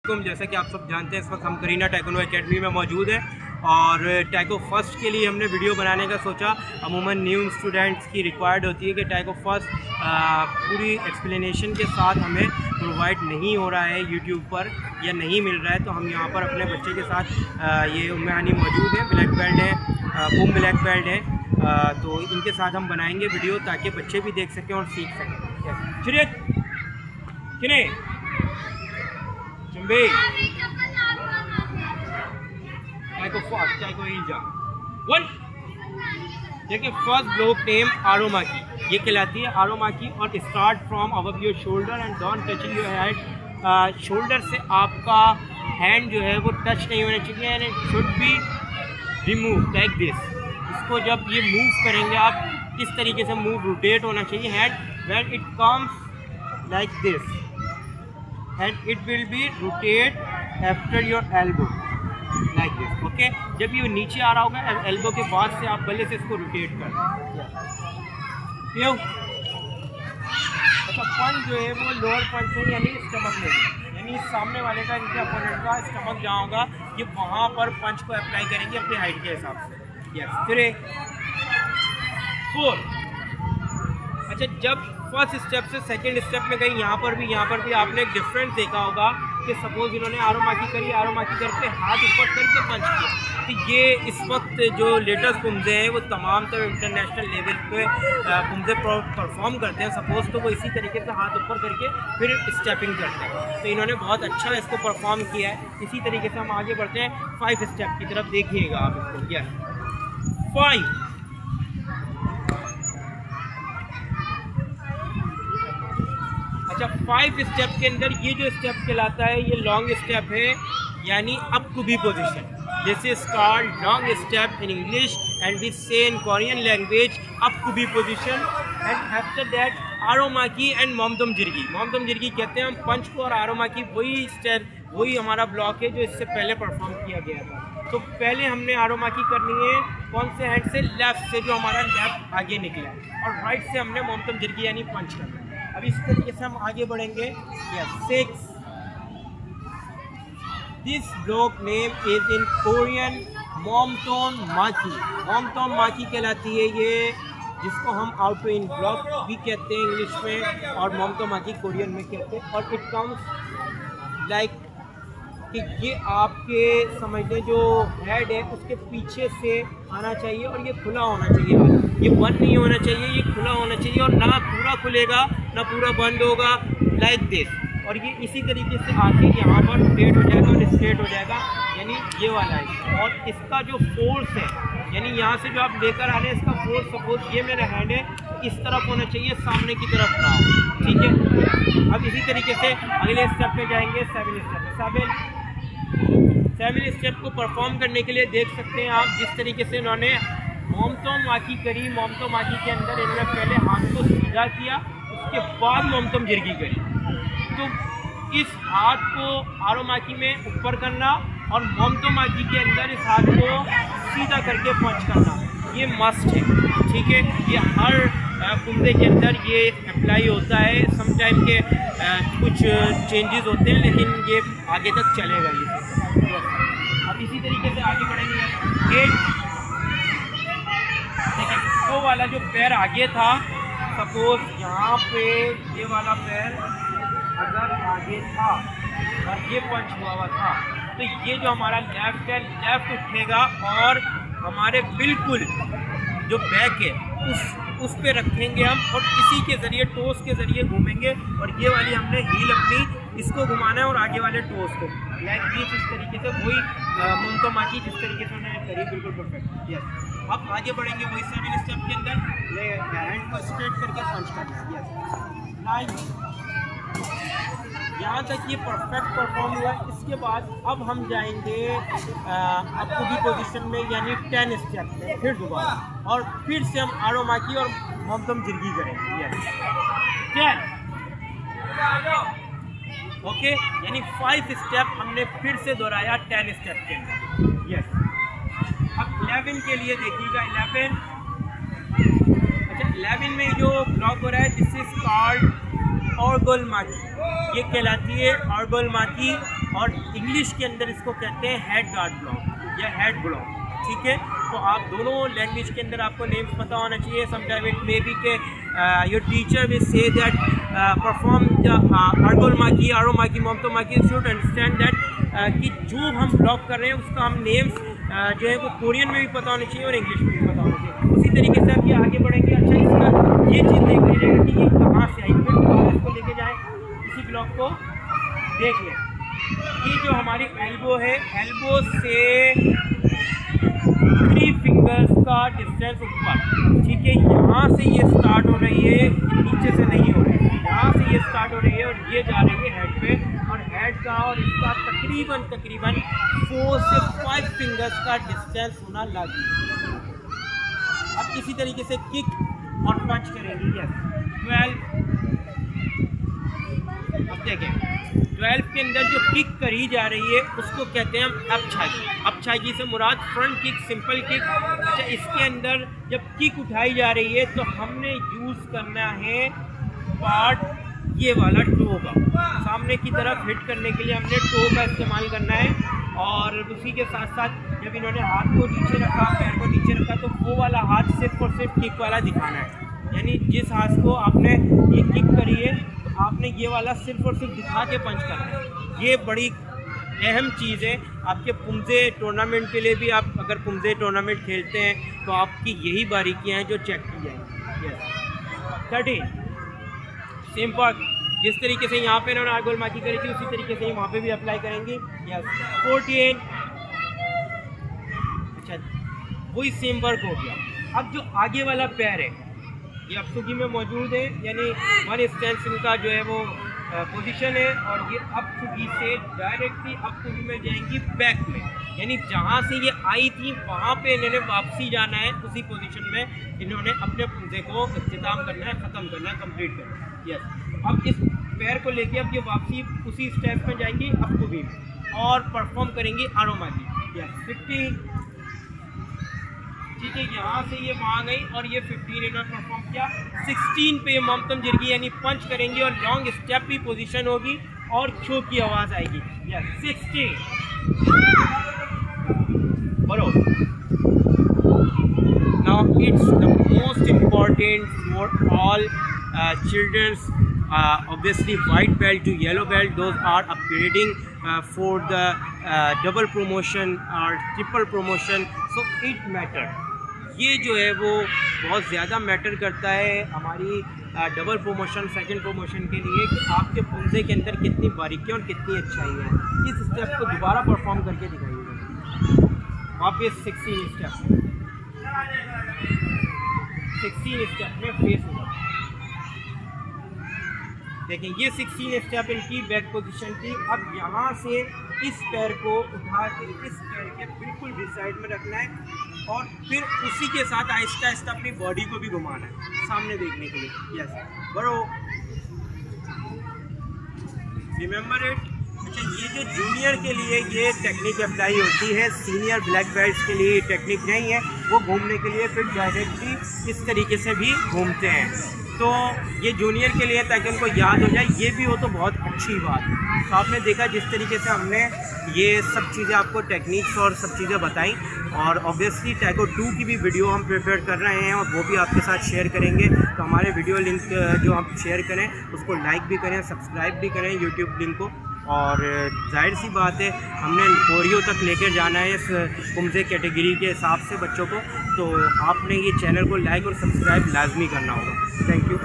जैसा कि आप सब जानते हैं इस वक्त हम करीना टाइकोंडो एकेडमी में मौजूद हैं और टाइको फर्स्ट के लिए हमने वीडियो बनाने का सोचा। अमूमन न्यू स्टूडेंट्स की रिक्वायर्ड होती है कि टाइको फर्स्ट पूरी एक्सप्लेनेशन के साथ हमें प्रोवाइड नहीं हो रहा है यूट्यूब पर या नहीं मिल रहा है, तो हम यहाँ पर अपने बच्चे के साथ ये उम्मेहानी मौजूद है, ब्लैक बेल्ट है, बूम ब्लैक बेल्ट है, तो इनके साथ हम बनाएंगे वीडियो ताकि बच्चे भी देख सकें और सीख सकें। चलिए चले चंबे टाइको फर्स्ट टाइको इंजा वन। देखिए फर्स्ट ब्लॉक नेम आरोमाकी, ये कहलाती है आरोमाकी और start from above your shoulder and don't touching your head. Shoulder से आपका हैंड जो है वो टच नहीं होना चाहिए and it should be remove like this. इसको जब ये मूव करेंगे आप इस तरीके से मूव रोटेट होना चाहिए hand when it comes like this and it will be rotate after your elbow like this, okay? जब ये नीचे आ रहा होगा एल्बो के बाद से आप गले से इसको रोटेट कर। अच्छा पंच जो है वो लोअर पंच है यानी स्टमक में, यानी सामने वाले का इनके अपोनेंट का स्टमक जहाँ होगा ये वहाँ पर पंच को अप्लाई करेंगे अपनी हाइट के हिसाब से। यस फिर 4। अच्छा जब फर्स्ट स्टेप से सेकंड स्टेप में गई यहाँ पर भी आपने एक डिफरेंस देखा होगा कि सपोज इन्होंने आरोमाकी करी, आरोमाकी करके हाथ ऊपर करके पंच किया, तो ये इस वक्त जो लेटेस्ट पुमजे हैं वो तमाम तो इंटरनेशनल लेवल पे पुमजे परफॉर्म करते हैं सपोज, तो वो इसी तरीके से हाथ ऊपर करके फिर स्टेपिंग करते हैं, तो इन्होंने बहुत अच्छा इसको परफॉर्म किया है। इसी तरीके से हम आगे बढ़ते हैं 5 स्टेप की तरफ, देखिएगा आप इसको। यस 5। अच्छा 5 स्टेप के अंदर ये जो स्टेप कहलाता है ये लॉन्ग स्टेप है, यानी up to B position. This is called long step in English and we say in Korean language up to B position. And after that आरोमाकी एंड मोमदम जिरगी। मोमदम जिरगी कहते हैं हम पंच को, और आरोमाकी वही स्टेप वही हमारा ब्लॉक है जो इससे पहले परफॉर्म किया गया था। तो पहले हमने आरोमाकी करनी है कौन से हैंड से, लेफ्ट से, जो हमारा लेफ्ट आगे निकला है, और राइट से हमने मोमदम जिरगी यानी पंच करना है। अब इस तरीके से हम आगे बढ़ेंगे। Yes 6। This block name is in Korean मोमटोन माकी। मोमटोन माकी कहलाती है ये, जिसको हम आउट टू इन ब्लॉक भी कहते हैं इंग्लिश में, और मोमटोन माकी कोरियन में कहते हैं। और इट कम्स लाइक कि ये आपके समझ लें जो हेड है उसके पीछे से आना चाहिए और ये खुला होना चाहिए, ये बंद नहीं होना चाहिए, ये खुला होना चाहिए, और ना पूरा खुलेगा ना पूरा बंद होगा लाइक दिस। और ये इसी तरीके से आके यहाँ पर रोटेट हो जाएगा और स्ट्रेट हो जाएगा, यानी ये वाला है। और इसका जो फोर्स है, यानी यहाँ से जो आप लेकर आ रहे हैं इसका फोर्स, सपोज ये मेरा हैंड है इस तरफ होना चाहिए, सामने की तरफ ना हो, ठीक है। अब इसी तरीके से अगले स्टेप पे जाएंगे 7 स्टेप। 7 स्टेप को परफॉर्म करने के लिए देख सकते हैं आप जिस तरीके से इन्होंने मोमटोम माकी करी। मोमटोम माकी के अंदर इन्होंने पहले हाथ को सीधा किया, उसके बाद मोमटोम जिरगी करी। तो इस हाथ को आरोमाकी में ऊपर करना और मोमटोम माकी के अंदर इस हाथ को सीधा करके पंच करना, ये मस्ट है, ठीक है। ये हर पुमजे के अंदर ये अप्लाई होता है, समटाइम के कुछ चेंजेस होते हैं, लेकिन ये आगे तक चलेगा ये। अब इसी तरीके से आगे बढ़ेंगे। 8। देखिए वो वाला जो पैर आगे था, सपोज यहाँ पे ये वाला पैर अगर आगे था और ये पंच हुआ था, तो ये जो हमारा लेफ्ट है लेफ्ट उठेगा और हमारे बिल्कुल जो बैक है उस पे रखेंगे हम, और इसी के ज़रिए टोस के ज़रिए घूमेंगे, और ये वाली हमने हील अपनी इसको घुमाना है और आगे वाले टोस को लाइक दिस, इस तरीके से वही मोमटोम माकी जिस तरीके से उन्होंने करी, बिल्कुल परफेक्ट। यस अब आगे बढ़ेंगे वही 7 स्टेप के अंदर, हैंड को स्ट्रेट करके पंच करना। यस 9। यहाँ तक ये परफेक्ट परफॉर्म हुआ। इसके बाद अब हम जाएंगे अप टू बी पोजिशन में, यानी 10 स्टेप में फिर दोबारा, और फिर से हम आरोमाकी और मोमटोम जिरगी करेंगे। यस 10। ओके, यानी 5 स्टेप हमने फिर से दोहराया 10 स्टेप के अंदर। यस अब 11 के लिए देखिएगा। 11 अच्छा 11 में जो ब्लॉक हो रहा है दिस इज कॉल्ड ऑर्गोल माकी, ये कहलाती है ऑर्गोल माकी, और इंग्लिश के अंदर इसको कहते हैं हेड गार्ड ब्लॉक या हेड ब्लॉक। ठीक है, तो आप दोनों लैंग्वेज के अंदर आपको नेम्स पता होना चाहिए। समटाइम इट मे बी के your teacher will say that perform the ऑर्गोल माकी, आरो माकी, मोमतो माकी, शुड अंडरस्टैंड दैट कि जो हम ब्लॉक कर रहे हैं उसका हम नेम्स जो है वो कोरियन में भी पता होनी चाहिए और इंग्लिश में भी पता होना चाहिए। उसी तरीके से आप ये आगे बढ़ेंगे। अच्छा, इसका ये चीज़ देख लीजिएगा कि ये कहाँ से आई, फिर दोबारा इसको लेके जाएँ, इसी ब्लॉक को देख लें। ये जो हमारी एल्बो है, एल्बो से 3 फिंगर्स का डिस्टेंस ऊपर, ठीक है, यहाँ से ये स्टार्ट हो रही है, नीचे से नहीं हो रही है, यहाँ से ये स्टार्ट हो रही है और ये जा रही है हेड पे, और हेड का और इसका तकरीबन 4 से 5 फिंगर्स का डिस्टेंस होना लाजिमी। अब इसी तरीके से किक और पंच करेंगे। यस, 12। अब देखें 12 के अंदर जो किक करी जा रही है उसको कहते हैं हम अपछागी। अपछागी से मुराद फ्रंट किक, सिंपल किक। अच्छा, इसके अंदर जब किक उठाई जा रही है तो हमने यूज़ करना है पार्ट ये वाला टो का, सामने की तरफ हिट करने के लिए हमने टो का इस्तेमाल करना है। और उसी के साथ साथ जब इन्होंने हाथ को नीचे रखा, पैर को नीचे रखा, तो वो वाला हाथ सिर्फ और सिर्फ किक वाला दिखाना है। यानी जिस हाथ को आपने ये किक करी है आपने ये वाला सिर्फ और सिर्फ दिखा के पंच करना है। ये बड़ी अहम चीज़ है आपके पुमजे टूर्नामेंट के लिए भी। आप अगर पुमजे टूर्नामेंट खेलते हैं तो आपकी यही बारीकियां हैं जो चेक की जाएंगी। यस। 13 सेम वर्क, जिस तरीके से यहाँ पे इन्होंने आर्गोल माकी करी थी उसी तरीके से वहाँ पे भी अप्लाई करेंगे। यस। 14। अच्छा, वही सेम वर्क हो गया। अब जो आगे वाला पैर है ये अपसुगी में मौजूद है, यानी 1 स्टैंस इनका जो है वो पोजीशन है, और ये अपसुगी से डायरेक्टली अपसुगी में जाएंगी बैक में, यानी जहाँ से ये आई थी वहाँ पे इन्होंने वापसी जाना है। उसी पोजीशन में इन्होंने अपने पुंजे को इख्तिताम करना है, ख़त्म करना है, कंप्लीट करना है। यस। अब इस पैर को लेके अब ये वापसी उसी स्टेप में जाएंगी अपसुगी में और परफॉर्म करेंगी आरोमा की। यस। 15। ठीक है, यहाँ से ये वहाँ गई और ये 15 इन्होंने परफॉर्म किया। 16 पे ये मोमतम जिरगी यानी पंच करेंगी और लॉन्ग स्टेप की पोजीशन होगी और छो की आवाज़ आएगी। यस। 16 बोलो। Now it's the most important for all childrens, obviously white belt to yellow belt, those are upgrading for the double promotion or triple promotion, so it matter। ये जो है वो बहुत ज़्यादा मैटर करता है हमारी डबल प्रमोशन, सेकंड प्रमोशन के लिए कि आपके पुंजे के अंदर कितनी बारीकियाँ और कितनी अच्छाई है। इस स्टेप को दोबारा परफॉर्म करके दिखाइएगा। वापस 16 स्टेप, 16 स्टेप में फेस होगा। देखें, ये 16 स्टेप इनकी बैक पोजीशन थी। अब यहाँ से इस पैर को उठा के इस पैर के बिल्कुल भी साइड में रखना है और फिर उसी के साथ आहिस्ता आहिस्ता अपनी बॉडी को भी घुमाना है सामने देखने के लिए। यस, बड़ो, रिमेंबर इट। अच्छा, ये जो जूनियर के लिए ये टेक्निक अप्लाई होती है, सीनियर ब्लैक बेल्ट्स के लिए टेक्निक नहीं है। वो घूमने के लिए फिर डायरेक्टली इस तरीके से भी घूमते हैं, तो ये जूनियर के लिए ताकि उनको याद हो जाए, ये भी हो तो बहुत अच्छी बात। तो आपने देखा जिस तरीके से हमने ये सब चीज़ें आपको टेक्निक्स और सब चीज़ें बताई, और ऑब्वियसली टैको 2 की भी वीडियो हम प्रिपेयर कर रहे हैं और वो भी आपके साथ शेयर करेंगे। तो हमारे वीडियो लिंक जो हम शेयर करें उसको लाइक भी करें, सब्सक्राइब भी करें यूट्यूब लिंक को। और जाहिर सी बात है हमने कोरियो तक लेकर जाना है इस पुमजे कैटेगरी के हिसाब से बच्चों को, तो आपने ये चैनल को लाइक और सब्सक्राइब लाजमी करना होगा। Thank you.